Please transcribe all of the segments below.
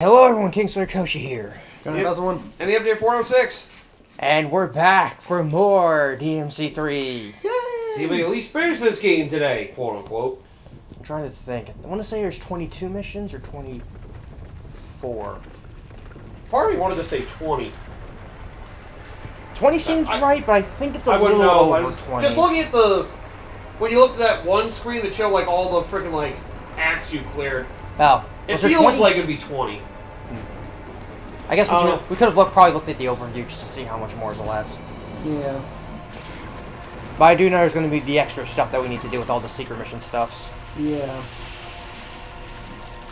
Hello everyone, KingslayerKoshy here. Got another one. And the update 406. And we're back for more DMC3. Yay! See if we at least finish this game today, quote unquote. I'm trying to think. I want to say there's 22 missions or 24. Part of me wanted to say 20. 20 seems right, but I think it's a wouldn't little know. over 20. Just looking at the... When you look at that one screen that showed like all the freaking like acts you cleared, Oh. it feels like it'd be 20. I guess we could have probably looked at the overview just to see how much more is left. Yeah. But I do know there's going to be the extra stuff that we need to do with all the secret mission stuffs. Yeah.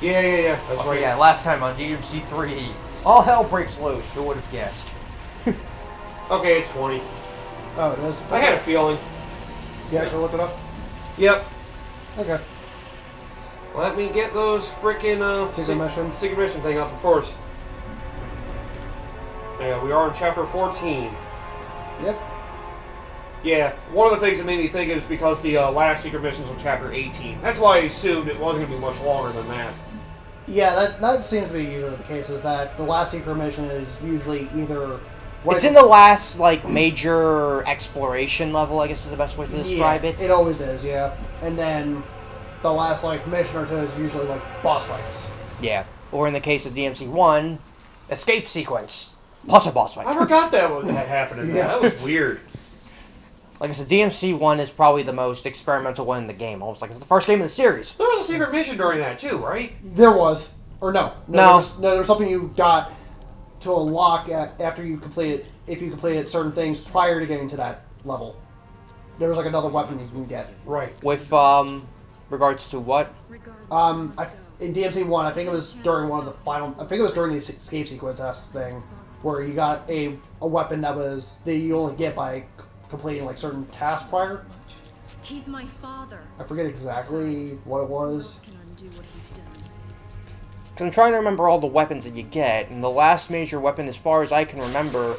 Yeah. That's right. Yeah, last time on DMC3, all hell breaks loose. Who would have guessed? Okay, it's 20. Oh, it is? I had a feeling. You actually looked it up? Yep. Okay. Let me get those freaking secret mission thing up, of course. Yeah, we are in chapter 14. Yep. Yeah, one of the things that made me think is because the last secret mission was in chapter 18. That's why I assumed it wasn't going to be much longer than that. Yeah, that seems to be usually the case, is that the last secret mission is usually either... It's in the last, like, major exploration level, I guess is the best way to describe it. It always is, yeah. And then the last, like, mission or two is usually, like, boss fights. Yeah. Or in the case of DMC1, escape sequence. Plus a boss fight. I forgot that had happened in that. That was weird. Like I said, DMC1 is probably the most experimental one in the game. Almost like it's the first game of the series. There was a secret mission during that too, right? There was. Or no. No. There was something you got to unlock after you completed, if you completed certain things prior to getting to that level. There was like another weapon you can get. Right. With, regards to what? In DMC1, I think it was during one of the final... I think it was during the escape sequence thing, where you got a weapon that you only get by completing like certain tasks prior. He's my father. I forget exactly what it was. I'm trying to remember all the weapons that you get, and the last major weapon, as far as I can remember,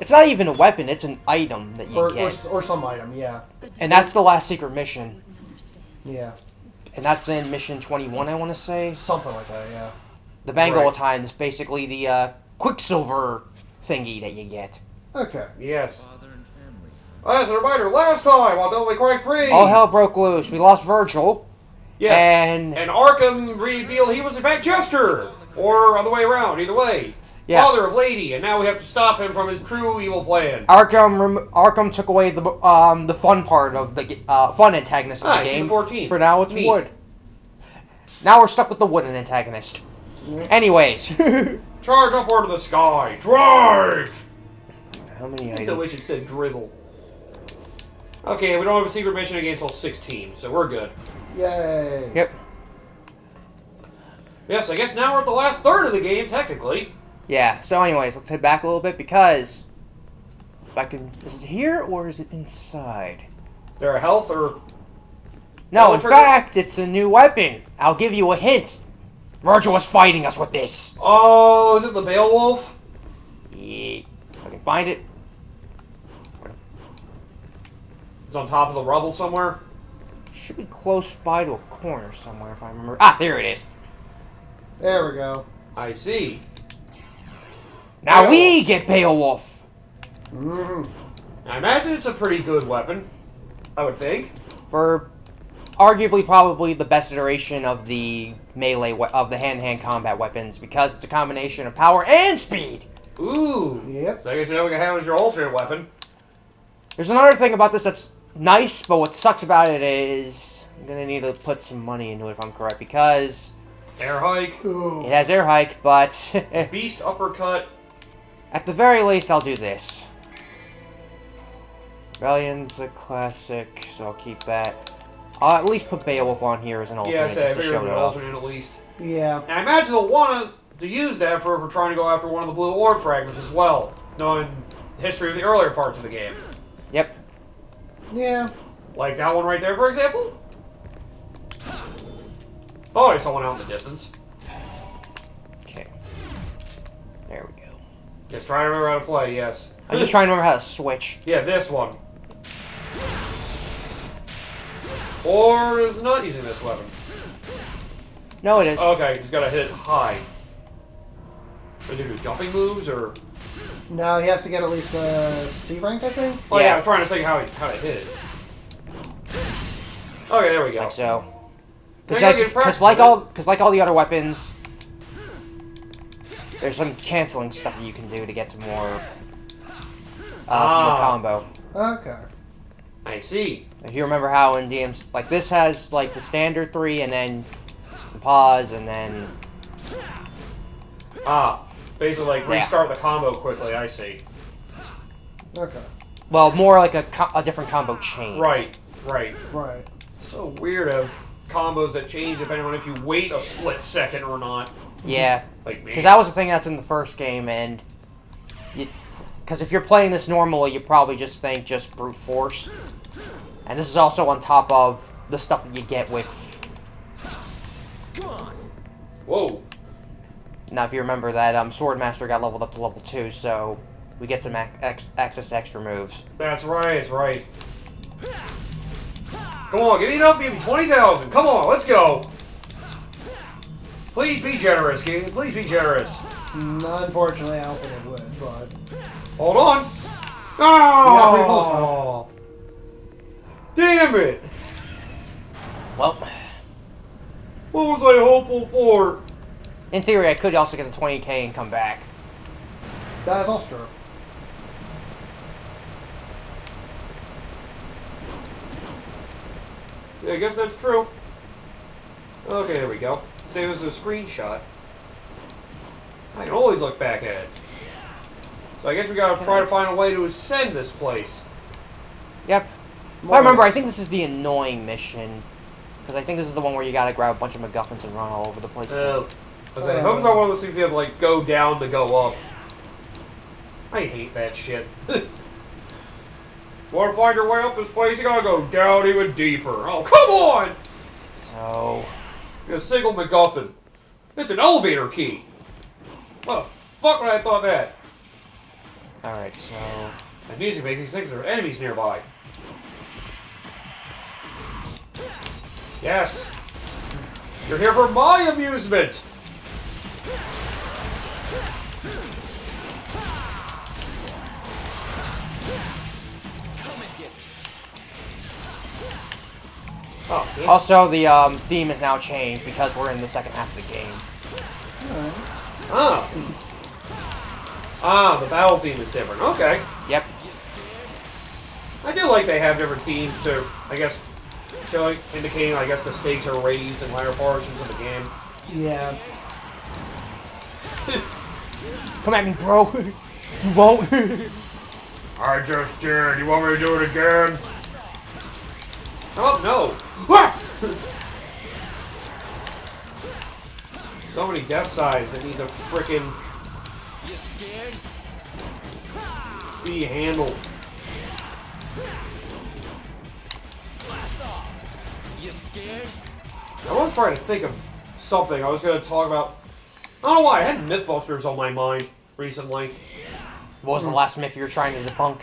it's not even a weapon, it's an item that you get. Or some item, yeah. And that's the last secret mission. Yeah. And that's in mission 21, I want to say. Something like that, yeah. The Bengal time is basically the Quicksilver thingy that you get. Okay. Yes. As a reminder, last time on Devil May Cry 3... All hell broke loose. We lost Vergil. Yes. And Arkham revealed he was in fact Jester. Or other way around, either way. Yeah. Father of Lady, and now we have to stop him from his true evil plan. Arkham took away the fun part of the fun antagonist of the game. 14. For now, it's wood. Now we're stuck with the wooden antagonist. Yeah. Anyways, charge upward to the sky. Drive. How many? I wish it said drivel. Okay, we don't have a secret mission again until 16, so we're good. Yay. Yep. Yes, I guess now we're at the last third of the game, technically. Yeah, so anyways, let's head back a little bit because... Is it here or is it inside? Is there a health or... No, in fact, it's a new weapon. I'll give you a hint. Vergil was fighting us with this. Oh, is it the Beowulf? Yeah, if I can find it. It's on top of the rubble somewhere? Should be close by to a corner somewhere if I remember. Ah, there it is. There we go. I see. Now we get Beowulf. I imagine it's a pretty good weapon. I would think. For arguably probably the best iteration of the melee of the hand-to-hand combat weapons because it's a combination of power and speed. Ooh. Yep. So I guess you know we can have as your alternate weapon. There's another thing about this that's nice, but what sucks about it is I'm gonna need to put some money into it if I'm correct because air hike. Ooh. It has air hike, but beast uppercut. At the very least, I'll do this. Rebellion's a classic, so I'll keep that. I'll at least put Beowulf on here as an alternate just to show it off. Alternate at least. Yeah. And I imagine they'll want to use that for trying to go after one of the blue orb fragments as well, knowing the history of the earlier parts of the game. Yep. Yeah. Like that one right there, for example? Thought I saw one out in the distance. Okay. There we go. Just trying to remember how to play, yes. I'm just trying to remember how to switch. Yeah, this one. Or is it not using this weapon? No, it is. Okay, he's got to hit it high. Does he do jumping moves, or? No, he has to get at least a C rank, I think. Oh yeah, I'm trying to think how to hit it. Okay, there we go. Like so. Because like all the other weapons, there's some canceling stuff that you can do to get some more combo. Okay. I see. If you remember how in DMs, like this has like the standard 3 and then the pause and then... Basically like restart the combo quickly, I see. Okay. Well, more like a different combo chain. Right. So weird of combos that change depending on if you wait a split second or not. Yeah. Like me. Because that was the thing that's in the first game, and... Because if you're playing this normally, you probably just think just brute force. And this is also on top of the stuff that you get with... Come on. Whoa. Now, if you remember that, Swordmaster got leveled up to level 2, so we get some access to extra moves. That's right. Come on, give me enough, give me 20,000. Come on, let's go. Please be generous, King. Please be generous. Unfortunately, I don't think it would, but... Hold on. Yeah, pretty close, Oh! Damn it! Well, What was I hopeful for? in theory, I could also get the 20k and come back. That is also true. Yeah, I guess that's true. Okay, there we go. Save us a screenshot. I can always look back at it. So I guess we gotta try to find a way to ascend this place. Yep. If I remember, I think this is the annoying mission. Because I think this is the one where you gotta grab a bunch of MacGuffins and run all over the place. I hope it's not one of those things you have to like go down to go up. I hate that shit. Want to find your way up this place? You gotta go down even deeper. Oh, come on! So... A single MacGuffin. It's an elevator key. What the fuck would I have thought that? Alright, so... The music makes me think there are enemies nearby. Yes. You're here for my amusement. Oh, yeah. Also, the theme is now changed because we're in the second half of the game. The battle theme is different. Okay. Yep. I do like they have different themes to, I guess, indicating, I guess, the stakes are raised in later portions of the game. Yeah. Come at me, bro. You won't. I just did. You want me to do it again? Oh, no. So many death sides that need to frickin' You scared? be handled. Blast off. You scared? I was trying to think of something I was going to talk about. I don't know why. I had Mythbusters on my mind recently. What was the last myth you were trying to debunk?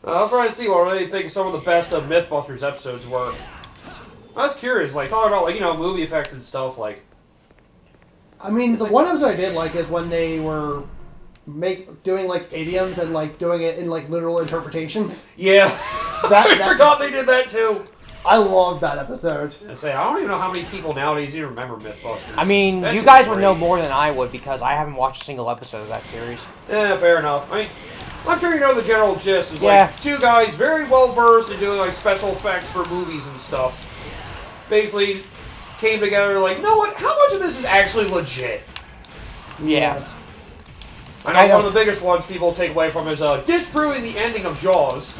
I was trying to see what I really think some of the best of Mythbusters episodes were. I was curious, like, talking about, like, you know, movie effects and stuff, like... I mean, the one episode I did like is when they were doing, like, idioms and, like, doing it in, like, literal interpretations. Yeah. I forgot they did that, too. I loved that episode. I don't even know how many people nowadays even remember Mythbusters. I mean, That's you guys great. would know more than I would because I haven't watched a single episode of that series. Yeah, fair enough. I mean, I'm sure you know the general gist. Is Yeah. like two guys very well versed in doing like special effects for movies and stuff. Basically, came together like, you know what? How much of this is actually legit? Yeah. I know one of the biggest ones people take away from is disproving the ending of Jaws.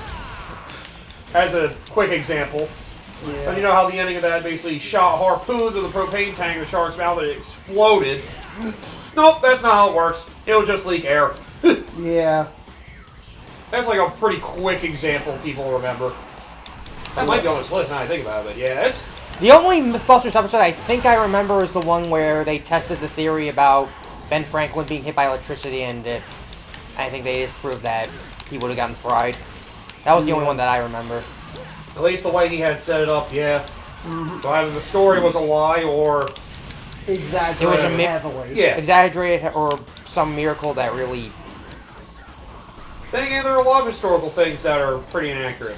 As a quick example. Yeah. And you know how the ending of that basically shot harpoon to the propane tank in the shark's mouth and it exploded. Nope, that's not how it works. It'll just leak air. Yeah. That's like a pretty quick example people remember. That might be on this list now I think about it, but yeah, it's... The only Mythbusters episode I think I remember is the one where they tested the theory about Ben Franklin being hit by electricity, and I think they just proved that he would have gotten fried. That was the only one that I remember. At least the way he had set it up, yeah. So either the story was a lie or exaggerated mi- heavily. Yeah. Exaggerated or some miracle that really... Then again, there are a lot of historical things that are pretty inaccurate.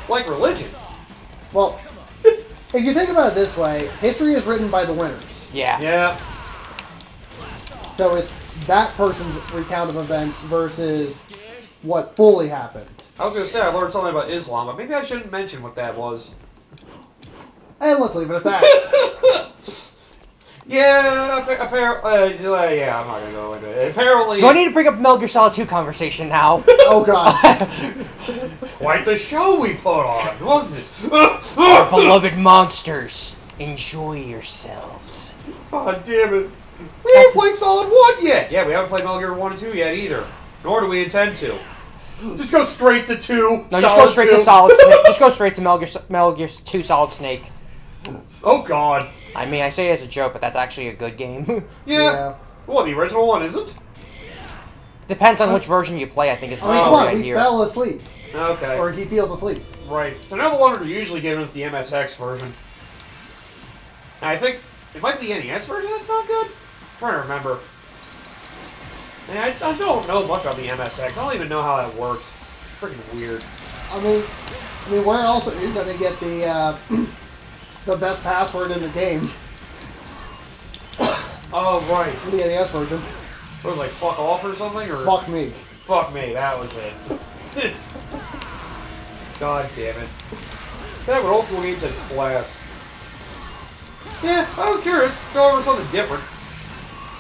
Like religion. Well, if you think about it this way, history is written by the winners. Yeah. Yeah. So it's that person's recount of events versus what fully happened. I was gonna say I learned something about Islam, but maybe I shouldn't mention what that was. And let's leave it at that. Yeah, yeah, I'm not gonna go into it. Apparently, Do I need to bring up Metal Gear Solid 2 conversation now? Oh god. quite the show we put on, wasn't it? Beloved monsters, enjoy yourselves. God damn it. We haven't played Solid 1 yet. Yeah, we haven't played Metal Gear 1 and 2 yet either. Nor do we intend to. Just go straight to 2. No, just go straight to Solid Snake. Just go straight to Metal Gear 2 Solid Snake. Oh god. I mean, I say it as a joke, but that's actually a good game. Yeah. Well, the original one isn't? Depends on which version you play, I think is I mean, the come on, right he here. fell asleep. Okay. Or he feels asleep. Right. So now the one they're usually giving us the MSX version. And I think it might be the NES version that's not good. I'm trying to remember. Man, I don't know much about the MSX. I don't even know how that works. It's freaking weird. I mean, where else are you going to get the the best password in the game? Oh, right. The NES version. What was it, like fuck off or something? Or Fuck me. Fuck me, that was it. God damn it. That would old school games had class. Yeah, I was curious. Go over something different.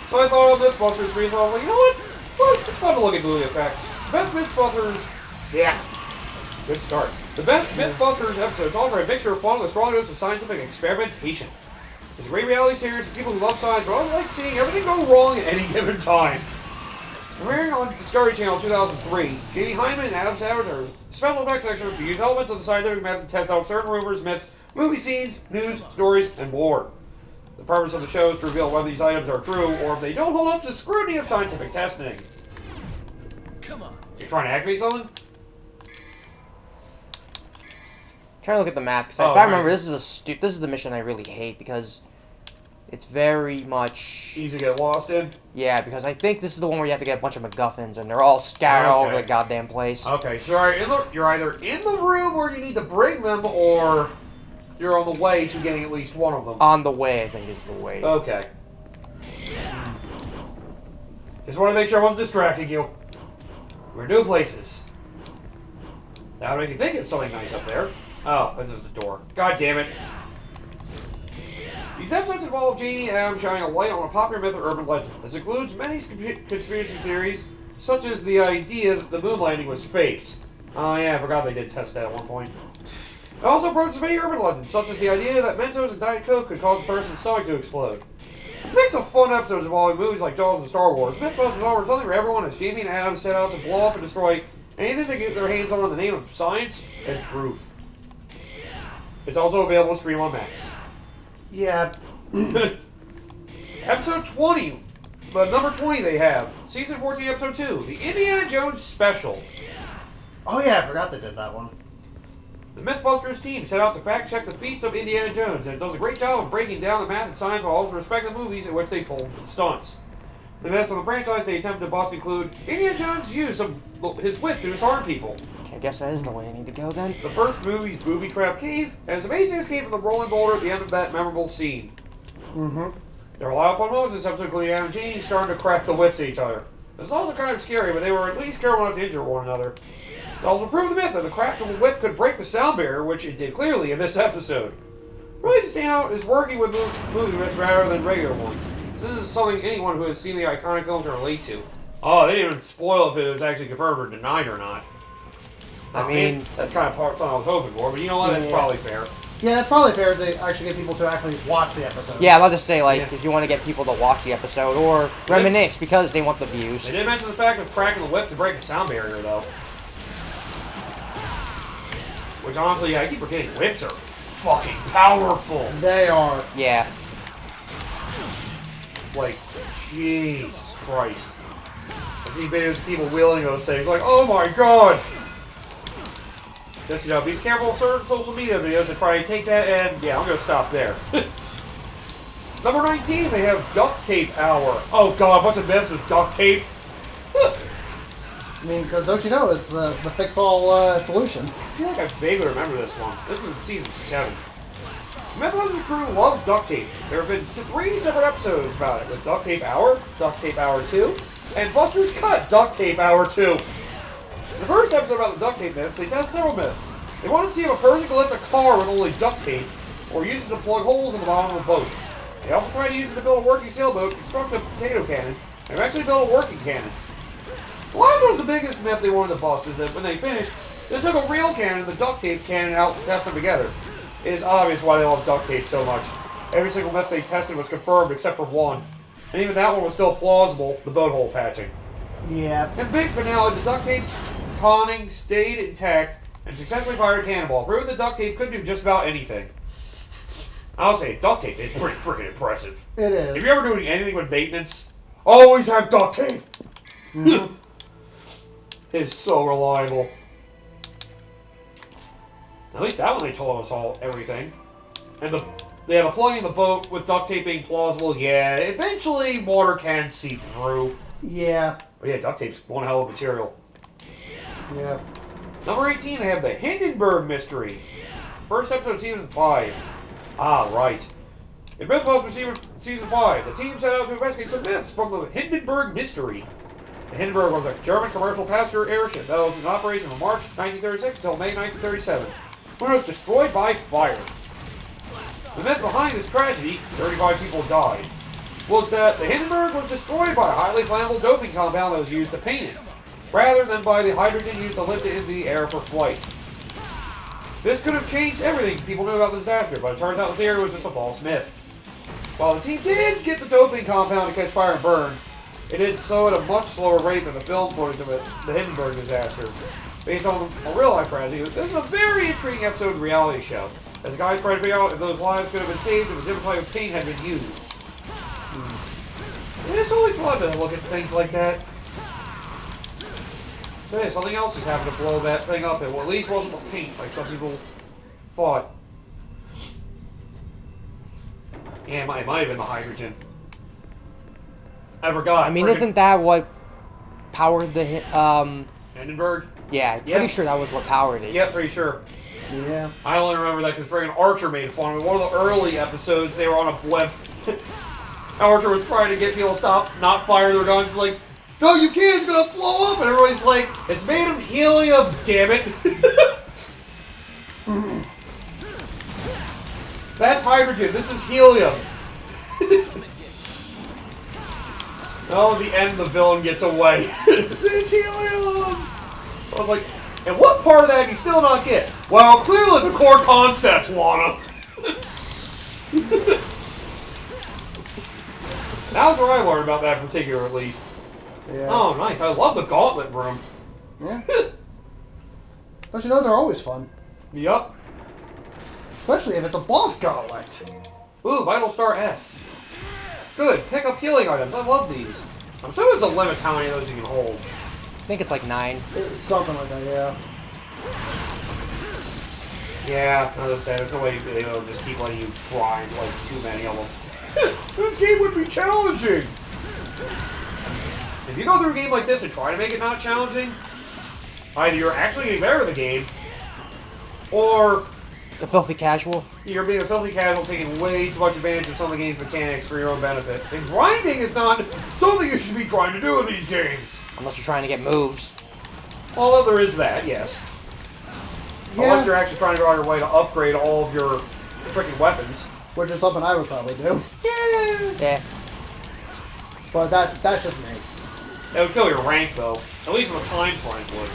So I thought of Mythbusters screen, so I was like, you know what? Well, it's fun to look at movie effects. The best Mythbusters... Yeah. Good start. The best Mythbusters episodes offer a mixture of fun with a strong dose of scientific experimentation. It's a great reality series for people who love science, but also like seeing everything go wrong at any given time. Premiering on Discovery Channel 2003, Jamie Hyneman and Adam Savage are special effects experts who use elements of the scientific method to test out certain rumors, myths, movie scenes, news, stories, and more. The purpose of the show is to reveal whether these items are true or if they don't hold up to the scrutiny of scientific testing. Come on. You trying to activate something? Trying to look at the map because Oh, if I remember, right. this is the mission I really hate because it's very much Easy to get lost in? yeah. Because I think this is the one where you have to get a bunch of MacGuffins and they're all scattered all over Okay. the goddamn place. Okay, so you're either in the room where you need to bring them, or you're on the way to getting at least one of them. On the way, I think is the way. Okay. Just want to make sure I wasn't distracting you. We're new places. That would make you think it's something nice up there. Oh, this is the door. God damn it. These episodes involve Jamie and Adam shining a light on a popular myth or urban legend. This includes many conspiracy theories, such as the idea that the moon landing was faked. Oh yeah, I forgot they did test that at one point. It also broaches many urban legends, such as the idea that Mentos and Diet Coke could cause a person's stomach to explode. It makes a fun episodes involving movies like Jaws and Star Wars. Mythbusters offers something for everyone as Jamie and Adam set out to blow up and destroy anything they get their hands on in the name of science and truth. It's also available to stream on Max. Yeah. Episode 20. The number 20 they have. Season 14, Episode 2. The Indiana Jones Special. Oh yeah, I forgot they did that one. The Mythbusters team set out to fact-check the feats of Indiana Jones, and it does a great job of breaking down the math and science while also respecting the movies in which they pulled stunts. The myths of the franchise they attempt to bust include Indiana Jones' use of his wit to disarm people, Okay, I guess that is the way I need to go then. the first movie's booby trap cave, and his amazing escape from the rolling boulder at the end of that memorable scene. Mm-hmm. There were a lot of fun moments in this episode, including Adam and Jeannie starting to crack the whips at each other. It's also kind of scary, but they were at least careful not to injure one another. It also proved the myth that the crack of a whip could break the sound barrier, which it did clearly in this episode. Really to stand out is working with movie myths rather than regular ones. So this is something anyone who has seen the iconic film can relate to. Oh, they didn't even spoil if it was actually confirmed or denied or not. I mean, that's kind of something I was hoping for, but you know what? That's probably fair. Yeah, that's probably fair to actually get people to actually watch the episodes. yeah, I'll just say like Yeah. if you want to get people to watch the episode or reminisce because they want the views. They did mention the fact of cracking the whip to break the sound barrier, though. Which honestly, I keep forgetting, whips are fucking powerful. They are. Yeah. Like, Jesus Christ. I see videos of people wielding those things, like, oh my god! Just, you know, be careful of certain social media videos that try to take that, and yeah, I'm gonna stop there. Number 19, they have duct tape hour. Oh god, what's a myths with duct tape? I mean, because don't you know, it's the fix-all solution. I feel like I vaguely remember this one. This was in season 7. Temen Ni Gru loves duct tape. There have been 3 separate episodes about it, with Duct Tape Hour 2, and Buster's Cut Duct Tape Hour 2. In the first episode about the duct tape myths, they test several myths. They want to see if a person can lift a car with only duct tape, or use it to plug holes in the bottom of a boat. They also try to use it to build a working sailboat, construct a potato cannon, and eventually build a working cannon. The last one was the biggest myth they wanted to bust, is that when they finished, they took a real cannon and the duct tape cannon out to test them together. It is obvious why they love duct tape so much. Every single myth they tested was confirmed except for one. And even that one was still plausible, the boat hole patching. Yeah. In big finale, the duct tape conning stayed intact and successfully fired a cannonball, proving that duct tape could do just about anything. I'll say duct tape is pretty freaking impressive. It is. If you're ever doing anything with maintenance, always have duct tape. Mm-hmm. It is so reliable. At least that one they told us all everything. And the plugging the boat with duct tape being plausible, yeah, eventually water can seep through. Yeah. But yeah, duct tape's one hell of material. Yeah. Number 18, they have the Hindenburg Mystery. First episode of season 5. Ah, right. In Mythbusters season 5, the team set out to investigate some myths from the Hindenburg Mystery. The Hindenburg was a German commercial passenger airship that was in operation from March 1936 until May 1937, when it was destroyed by fire. The myth behind this tragedy, 35 people died, was that the Hindenburg was destroyed by a highly flammable doping compound that was used to paint it, rather than by the hydrogen used to lift it into the air for flight. This could have changed everything people knew about the disaster, but it turns out the theory was just a false myth. While the team did get the doping compound to catch fire and burn, it did so at a much slower rate than the film footage of the Hindenburg disaster. Based on a real-life tragedy, this is a very intriguing episode of the reality show, as the guys try to figure out if those lives could have been saved if a different type of paint had been used. It's always fun to look at things like that. But yeah, something else just happened to blow that thing up, and well, at least wasn't the paint, like some people thought. Yeah, it might have been the hydrogen. I forgot. I mean, isn't that what powered the Hindenburg? Yeah, Yeah. pretty sure that was what powered it. Yeah, pretty sure. Yeah. I only remember that because friggin' Archer made fun of it. One of the early episodes, they were on a blimp. Archer was trying to get people to stop, not fire their guns. Like, no, you can't, it's gonna blow up. And everybody's like, it's made of helium, damn it. That's hydrogen, this is helium. Oh, at the end, the villain gets away. It's helium! I was like, and what part of that do you still not get? Well, clearly the core concept, Lana. That was where I learned about that particular, at least. Yeah. Oh, nice. I love the gauntlet room. Yeah. Don't you know they're always fun? Yup. Especially if it's a boss gauntlet. Ooh, Vital Star S. Good. Pick up healing items. I love these. I'm sure there's a limit to how many of those you can hold. I think it's like 9. It's something like that, yeah. Yeah, as I said, there's no way they'll just keep letting you grind like too many of them. This game would be challenging! If you go through a game like this and try to make it not challenging, either you're actually getting better at the game, or The filthy casual. you're being a filthy casual taking way too much advantage of some of the game's mechanics for your own benefit. And grinding is not something you should be trying to do in these games. Unless you're trying to get moves. Although there is that, yes. Yeah. Unless you're actually trying to go out of your way to upgrade all of your freaking weapons. Which is something I would probably do. Yeah. But that's just me. That would kill your rank, though. At least in the time frame would.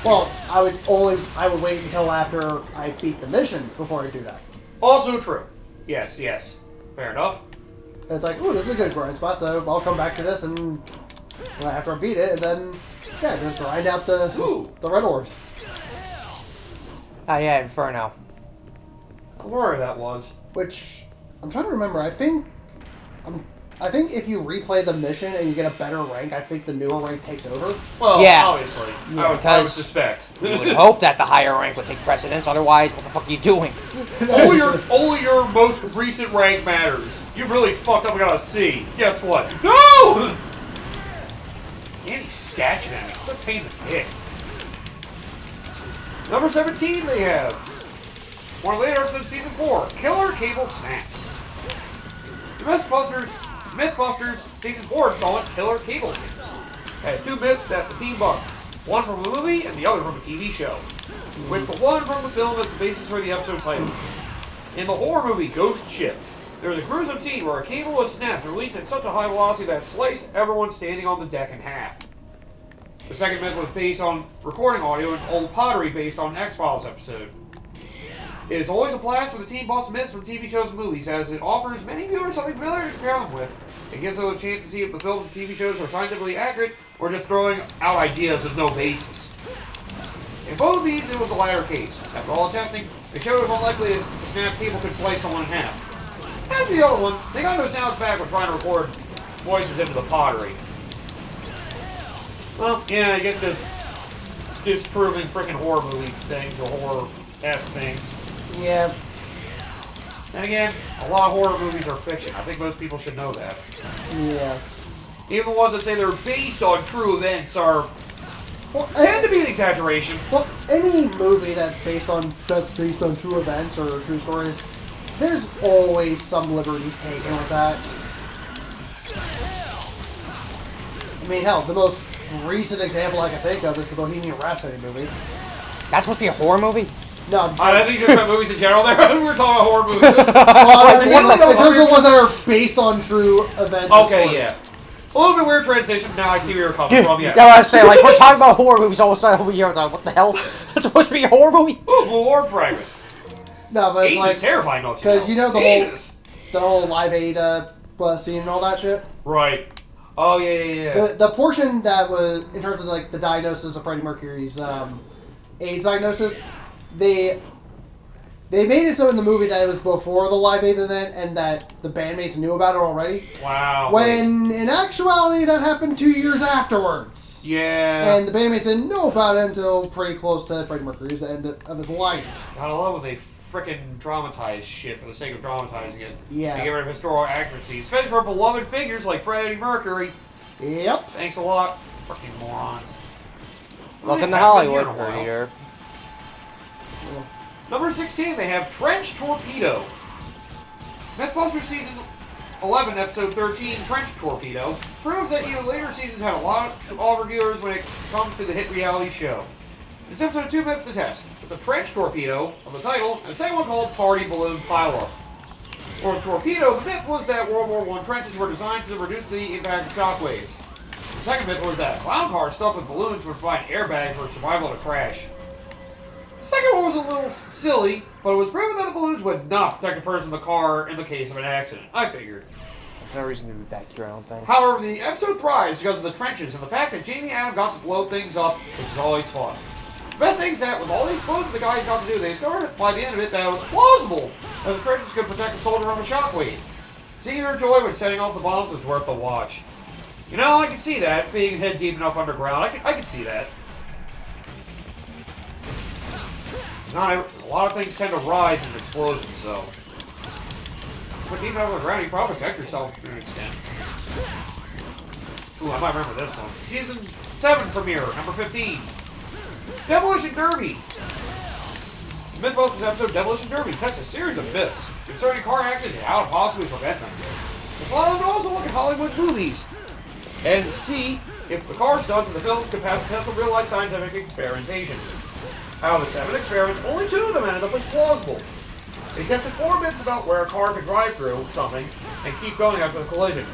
Well, I would wait until after I beat the missions before I do that. Also true. Yes, yes. Fair enough. It's like, ooh, this is a good grind spot, so I'll come back to this and after I beat it, and then yeah, just grind out Ooh. the red orbs. Oh yeah, Inferno. I wonder where that was. Which I'm trying to remember. I think I think if you replay the mission and you get a better rank, I think the newer rank takes over. Well, Yeah. obviously. Yeah, I would because- suspect. You would hope that the higher rank would take precedence. Otherwise, what the fuck are you doing? only your most recent rank matters. You really fucked up and got a C. Guess what? No! Anti-statue enemies. What a pain in the dick. Number 17 they have. One of the later episodes of Season 4. Killer Cable Snaps. The Mythbusters Season 4 installment, Killer Cable Snaps. Has two myths that the team busts. One from a movie and the other from a TV show. With the one from the film as the basis for the episode title. In the horror movie Ghost Ship, there was a gruesome scene where a cable was snapped and released at such a high velocity that it sliced everyone standing on the deck in half. The second myth was based on recording audio and old pottery based on an X-Files episode. It is always a blast when the team busts myths from TV shows and movies, as it offers many viewers something familiar to compare them with. It gives them a chance to see if the films and TV shows are scientifically accurate or just throwing out ideas with no basis. In both of these, it was the latter case. After all the testing, they showed it was unlikely that a snap cable could slice someone in half. As for the other one, they got no sounds back when trying to record voices into the pottery. Well, yeah, I guess just disproving freaking horror movie things or horror-esque things. Yeah. And again, a lot of horror movies are fiction. I think most people should know that. Yeah. Even the ones that say they're based on true events are Well, tend to be an exaggeration. Well, any movie that's based on true events or true stories, there's always some liberties taken with that. I mean, hell, the most recent example I can think of is the Bohemian Rhapsody movie. That's supposed to be a horror movie? No, I think you're talking about movies in general there. We're talking about horror movies. well, I mean, What the in terms of ones that are based on true events. or Okay, stories. yeah. A little bit weird transition. Now I see where you're coming from, yeah. Yeah, I was saying, like, we're talking about horror movies all of a sudden over here. I was like, what the hell? That's supposed to be a horror movie? Ooh, Blue Orb Fragment. No, but it's Age like is terrifying, don't you know? because you know Jesus. the whole Live Aid scene and all that shit. Right. Oh, yeah. The portion that was in terms of like the diagnosis of Freddie Mercury's AIDS diagnosis, they made it so in the movie that it was before the Live Aid event and that the bandmates knew about it already. Wow. When in actuality that happened 2 years afterwards. Yeah. And the bandmates didn't know about it until pretty close to Freddie Mercury's end of his life. God, I love when they frickin' dramatize shit for the sake of dramatizing it. Yeah. And get rid of historical accuracy, especially for beloved figures like Freddie Mercury. Yep. Thanks a lot, frickin' morons. Welcome to Haven't Hollywood, been here in a while. Peter. Number 16, they have Trench Torpedo. Mythbusters Season 11, Episode 13, Trench Torpedo, proves that even later seasons had a lot of reviewers when it comes to the hit reality show. This episode had two myths to test, with the Trench Torpedo of the title, and a second one called Party Balloon Pileup. For the torpedo, the myth was that World War I trenches were designed to reduce the impact of shockwaves. The second myth was that a clown car stuffed with balloons would provide airbags for survival in a crash. The second one was a little silly, but it was proven that the balloons would not protect a person in the car in the case of an accident. I figured. There's no reason to be back here, I don't think. However, the episode thrives because of the trenches and the fact that Jamie Adam got to blow things up, which is always fun. The best thing is that with all the explosions the guys got to do, they discovered by the end of it that it was plausible that the trenches could protect a soldier from a shockwave. Seeing their joy when setting off the bombs was worth the watch. You know, I can see that, being head deep enough underground. I can see that. A lot of things tend to rise in explosions, so. But deep enough underground, you can probably protect yourself to an extent. Ooh, I might remember this one. Season 7 premiere, number 15. Demolition Derby! Mythbusters episode Demolition Derby tests a series of myths concerning car accidents and how to possibly prevent them. It's allowed them to also look at Hollywood movies and see if the car stunts in the films could pass the test of real-life scientific experimentation. Out of the 7 experiments, only 2 of them ended up as plausible. They tested 4 myths about where a car could drive through something and keep going after the collision.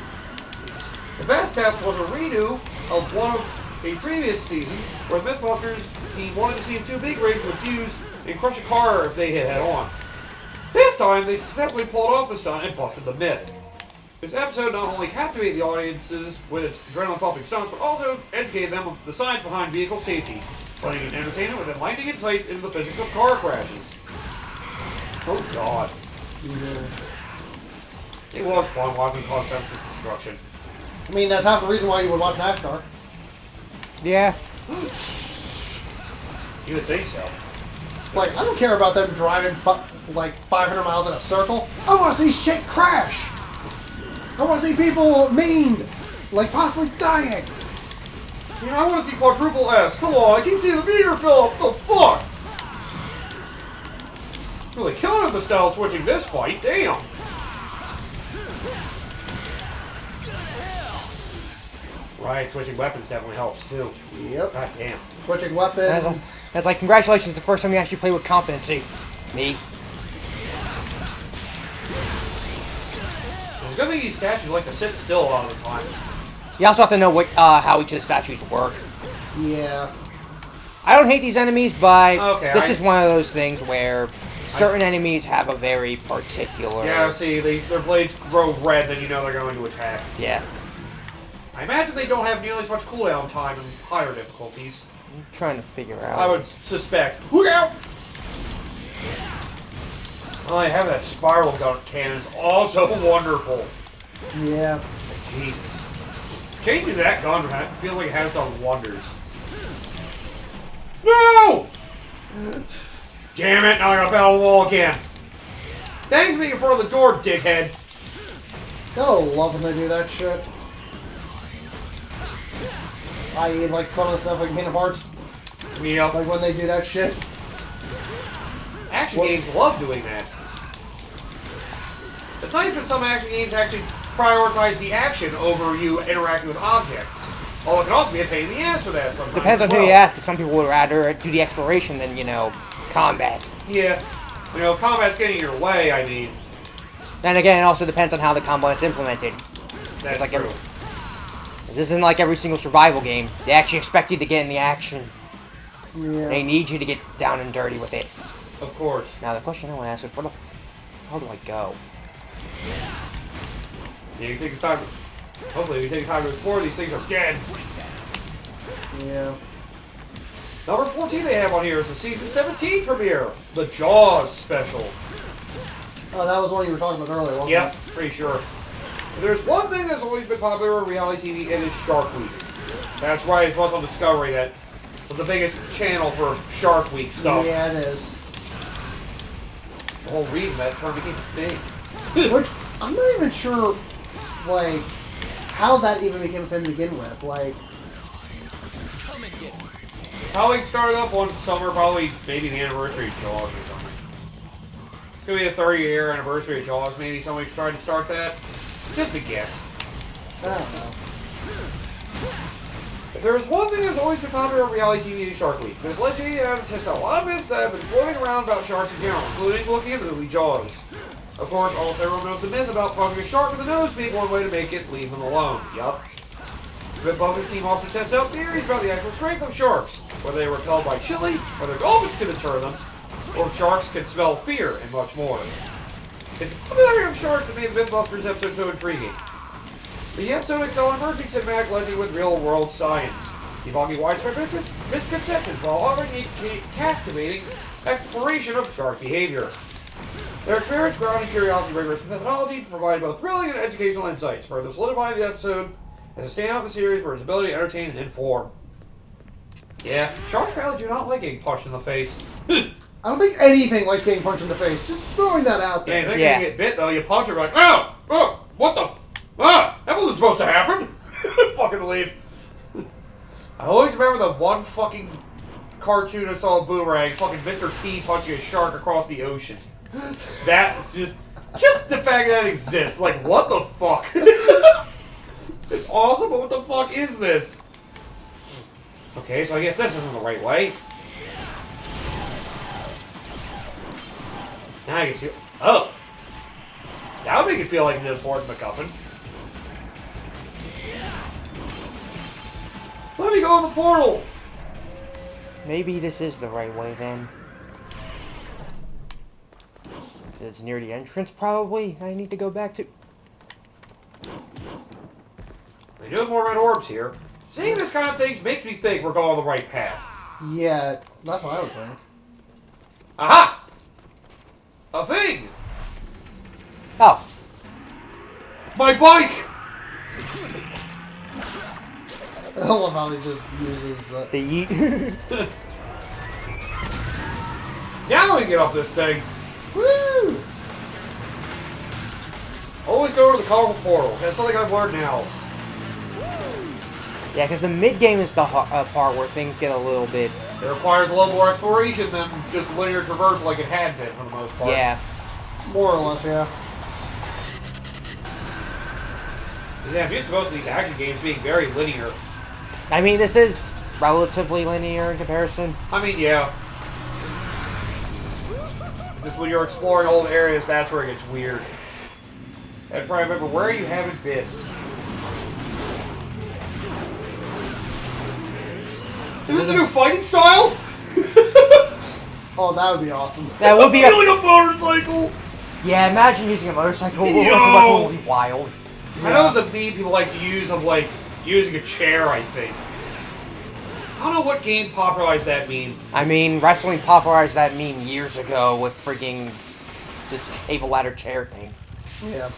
The best test was a redo of one of a previous season where the Mythbusters team wanted to see if 2 big rigs would fuse and crush a car if they hit head-on. This time, they successfully pulled off the stunt and busted the myth. This episode not only captivated the audiences with its adrenaline-pumping stunts, but also educated them of the science behind vehicle safety, putting in entertainment with enlightening insight into the physics of car crashes. Oh God. It was fun watching cause senseless destruction. I mean, that's half the reason why you would watch NASCAR. Yeah. You would think so. Like, I don't care about them driving like 500 miles in a circle. I want to see shit crash. I want to see people maimed, like possibly dying. You know, I want to see quadruple S. Come on, I keep seeing the meter fill up. The fuck? Really killing it the style switching this fight. Damn. Right, switching weapons definitely helps too. Yep. God damn. Switching weapons. That's like, congratulations, the first time you actually play with competency. Me. It's a good thing these statues like to sit still a lot of the time. You also have to know what how each of the statues work. Yeah. I don't hate these enemies, but Okay, this is one of those things where certain enemies have a very particular... Yeah, see, their blades grow red, then you know they're going to attack. Yeah. I imagine they don't have nearly as much cooldown time in higher difficulties. I'm trying to figure out... I would suspect. Look out! Oh, I have that spiral gun cannon. It's also wonderful. Yeah. Jesus. Changing that gun feels like it has done wonders. No! Damn it, now I gotta battle the wall again. Thanks for being in front of the door, dickhead. Gotta love when they do that shit. I.e., like some of the stuff like Kingdom Hearts. Yep. Like when they do that shit. Action games love doing that. It's nice when some action games actually prioritize the action over you interacting with objects. Although it can also be a pain in the ass for that sometimes. Depends on who you ask, because some people would rather do the exploration than, you know, combat. Yeah. You know, combat's getting in your way, I mean. Then again, it also depends on how the combat's implemented. That's like true. This isn't like every single survival game. They actually expect you to get in the action. Yeah. They need you to get down and dirty with it. Of course. Now, the question I want to ask is, how do I go? Yeah, you take your time. Hopefully, you take your time to explore. These things are dead. Yeah. Number 14 they have on here is the season 17 premiere, the Jaws special. Oh, that was one you were talking about earlier, wasn't Yep, pretty sure. If there's one thing that's always been popular in reality TV, it is Shark Week. That's right, it's Muscle Discovery that was the biggest channel for Shark Week it? stuff. Yeah, it is. The whole reason that term became a thing. Which, I'm not even sure, like, how that even became a thing to begin with. Like, Come and get me. Probably started up one summer, probably maybe the anniversary of Jaws or something. It's gonna be a 30-year anniversary of Jaws, maybe somebody tried to start that. Just a guess. I don't know. If there's one thing that's always been popular in reality TV is Shark Week. There's legend and just a lot of myths that have been floating around about sharks in general, including looking at the movie Jaws. Of course, almost everyone knows the myth about punching a shark in the nose being one way to make it leave them alone. Yup. The Buffett team also tested out theories about the actual strength of sharks, whether they were repelled by chili, whether dolphins can deter them, or if sharks can smell fear, and much more. It's the familiarity of sharks that made the Mythbusters episode so intriguing. The episode excelled in merging cinematic legend with real-world science, debunking widespread misconceptions while offering a captivating exploration of shark behavior. Their experience, grounded curiosity, rigorous methodology provided both thrilling and educational insights, further solidifying the episode as a standout in the series for its ability to entertain and inform. Yeah, sharks apparently do not like getting punched in the face. I don't think anything likes getting punched in the face. Just throwing that out Yeah, there. if Yeah. you get bit though, you punch her like, oh, what the that wasn't supposed to happen. Fucking leaves. I always remember the one fucking cartoon I saw of Boomerang, fucking Mr. T punching a shark across the ocean. That's just the fact that it exists. Like, what the fuck? It's awesome, but what the fuck is this? Okay, so I guess this isn't the right way. Now I can see. Oh! That would make it feel like an important MacGuffin. Let me go in the portal! Maybe this is the right way then. It's near the entrance, probably. I need to go back to... They do have more red orbs here. Seeing this kind of things makes me think we're going on the right path. Yeah, that's what I would think. Aha! A thing! Oh. My bike! I love how he just uses The yeet. Now we can get off this thing. Woo! Always go to the colorful portal. That's something I've learned now. Yeah, because the mid-game is the part where things get a little bit... It requires a little more exploration than just linear traverse like it had been for the most part. Yeah. More or less, yeah. Yeah, I'm used to most of these action games being very linear. I mean, this is relatively linear in comparison. I mean, yeah. Just when you're exploring old areas, that's where it gets weird. And try to remember where you haven't been. Is this a new fighting style? Oh, that would be awesome. That would be a... Feeling a motorcycle! Yeah, imagine using a motorcycle. Yo! Would be wild. I know there's a meme people like to use of, like, using a chair, I think. I don't know what game popularized that meme. I mean, wrestling popularized that meme years ago with freaking the table ladder chair thing. Yeah.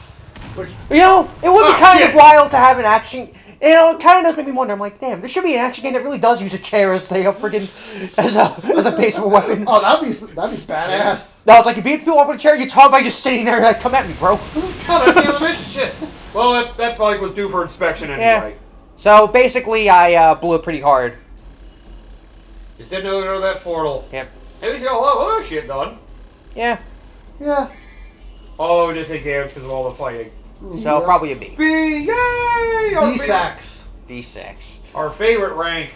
Which, You know, it would be Ah, kind shit. of wild to have an action... You know, it kind of does make me wonder. I'm like, damn, there should be an action game that really does use a chair as they freaking as a base of a weapon. Oh, that'd be badass. No, it's like you beat people up with a chair, you talk by just sitting there, like, come at me, bro. oh, that's the other mission shit. Well, that bike was due for inspection anyway. Yeah. So basically, I blew it pretty hard. Just didn't know to go to that portal. Yep. At least you got a lot of other shit done. Yeah. Yeah. Although we did take damage because of all the fighting. So Yeah. probably a B. B, yay! D-Sax. B6. Our favorite rank.